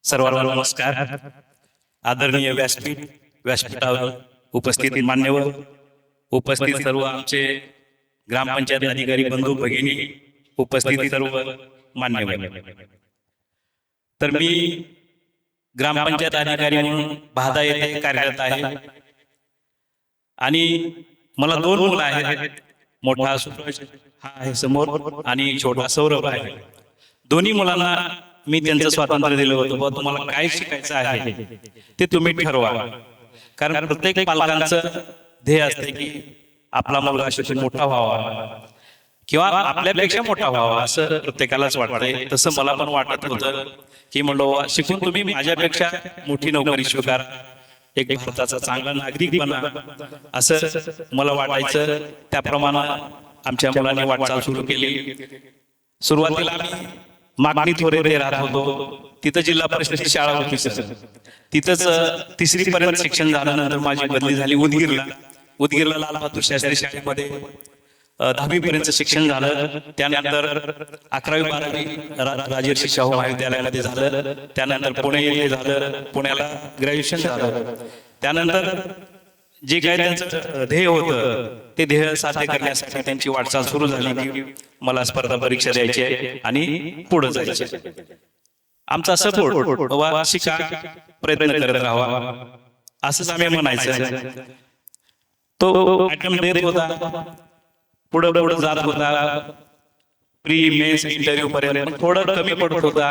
सर्वांना नमस्कार. आदरणीय व्यासपीठावर उपस्थित मान्यवर, उपस्थित सर्व आमचे ग्रामपंचायत अधिकारी बंधू भगिनी, उपस्थित सर्व मान्यवर. तर मी ग्रामपंचायत अधिकारी म्हणून भादा येथे कार्यरत आहे आणि मला 2 मुलं आहेत. मोठा सूरज हा आहे समोर आणि छोटा सौरभ आहे. दोन्ही मुलांना मी त्यांचं स्वातंत्र्य दिलं होतं, बाबा तुम्हाला काय शिकायचं आहे ते तुम्ही ठरवा. कारण प्रत्येक पालकांचं ध्येय असते की आपला मुलगा शिकून मोठा व्हावा किंवा आपल्यापेक्षा मोठा व्हावा असं प्रत्येकालाच वाटतंय. तसं मला पण वाटत होतं की म्हणलं शिकून तुम्ही माझ्यापेक्षा मोठी नोकरी स्वीकारा, एक भारताचा चांगला नागरिक बना असं मला वाटायचं. त्याप्रमाणे आमच्या मुलांनी वाटचाल सुरू केली. सुरुवातीला आम्ही मागणी थोरे राहत होतो. तिथं जिल्हा परिषदेची शाळा होती सर. तिथंच 3री पर्यंत शिक्षण झाल्यानंतर माझी बदली झाली उदगीरला लाल बहादूर शास्त्री शाळेमध्ये 10वी पर्यंत शिक्षण झालं. त्यानंतर 11वी 12वी राजर्षी शाहू महाविद्यालयामध्ये झालं. त्यानंतर पुणे येथे झालं. पुण्याला ग्रॅज्युएशन झालं. त्यानंतर जे काही त्यांचं ध्येय होतं ते ध्येय साध्य करण्यासाठी त्यांची वाटचाल सुरू झाली की मला स्पर्धा परीक्षा द्यायची आहे आणि पुढे जायचे. आमचा सपोर्ट शिका, प्रयत्न करत राहावा असंच आम्ही म्हणायचं. तो अटेम्प्ट देत होता, पुढे जात होता. प्री मेन्स इंटरव्ह्यू पर्यंत थोडं कमी पडत होता.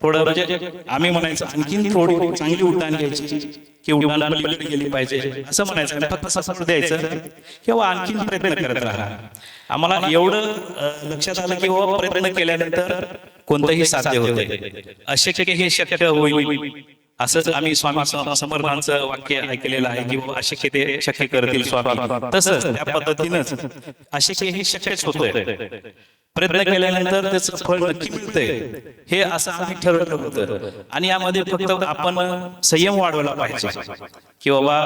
थोडं म्हणजे आम्ही म्हणायचं आणखीन थोडी चांगली उड्डाण घ्यायची की उड्डाण पलीकडे गेली पाहिजे असं म्हणायचं. फक्त सपोर्ट द्यायचं किंवा आणखीन प्रयत्न करत राहा. आम्हाला एवढं लक्षात आलं की प्रयत्न केल्यानंतर कोणतंही साध्य होते. अशक्य हे शक्य होईल असंच आम्ही स्वामी समर्थांचं वाक्य ऐकलेलं आहे की अशक्य ते शक्य करतील स्वामी. तसंच त्या पद्धतीनंच अशक्य हे शक्यच होतंय. प्रयत्न केल्यानंतर त्याचं फळ नक्की मिळतंय हे असं आम्ही ठरवलं होतं. आणि यामध्ये फक्त आपण संयम वाढवला पाहिजे की बाबा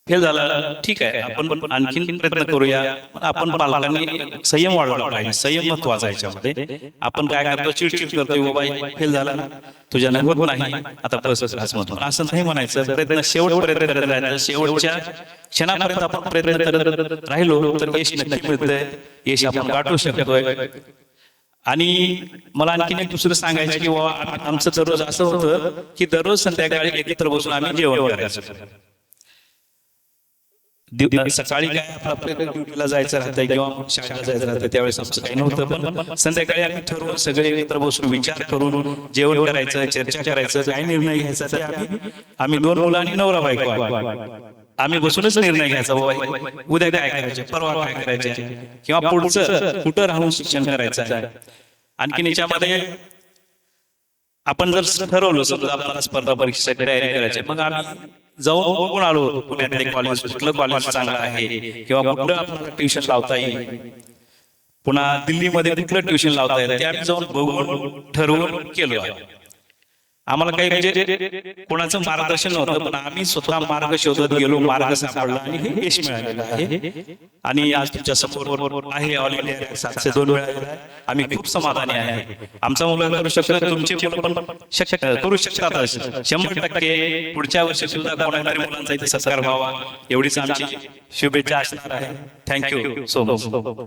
फेल झाला ठीक आहे, आपण आणखीन प्रयत्न करूया. आपण पालकांनी संयम वाढवला पाहिजे. संयम महत्वाचा आहे याच्यामध्ये. आपण काय करतो, चिडचिड करतोय, बाबा फेल झाला ना तुझ्याने होत नाही आता असं नाही म्हणायचं. प्रयत्न शेवटपर्यंत करत राहायचं. शेवटच्या क्षणापर्यंत आपण प्रयत्न करत राहिलो तर यश नक्की मिळतंय. यश आपण गाठू शकतोय. आणि मला आणखीन एक दुसरं सांगायचं की बाबा आमचं दररोज असं होतं की दररोज संध्याकाळी एकत्र बसून आम्ही जेवण करायचं. सकाळी काय आपल्या ड्युटीला जायचं राहतं किंवा शाळेला जायचं राहतं त्यावेळेस आमचं काही नव्हतं. पण संध्याकाळी आम्ही ठरवून सगळे एकत्र बसून विचार करून जेवण करायचं, चर्चा करायचं, काय निर्णय घ्यायचा ते आम्ही 2 मुलं आणि नवरा बायको आम्ही बसूनच निर्णय घ्यायचा. बाबा उद्या काय करायचे, परवा काय करायचे किंवा पुढचं कुठं राहून शिक्षण करायचं आहे. आणखीन याच्यामध्ये आपण जर ठरवलं समजा आपल्याला स्पर्धा परीक्षेसाठी तयारी करायची, मग आम्ही जाऊन बघून आलो होतो पुण्यातले कॉलेज, कुठलं कॉलेज चांगलं आहे किंवा कुठं आपल्याला ट्युशन लावता येईल, पुन्हा दिल्लीमध्ये कुठलं ट्युशन लावता येईल ते आम्ही जाऊन बघून ठरवून केलो. आम्हाला काही म्हणजे कोणाचं मार्गदर्शन नव्हतं, पण आम्ही स्वतः मार्ग शोधत गेलो, मार्ग सापडला आणि हे यश मिळालेलं आहे. आणि आज तुमच्या समोर आहे ऑल इंडिया 702 वेळा. आम्ही खूप समाधानी आहे. आमचा मुलगा करू शकतो, तुमचे मुलं पण करू शकतात 100%. पुढच्या वर्षी सुद्धा कोणातरी मुलांचा इथे सत्कार व्हावा एवढीच आमची शुभेच्छा असणार आहे. Thank you so much.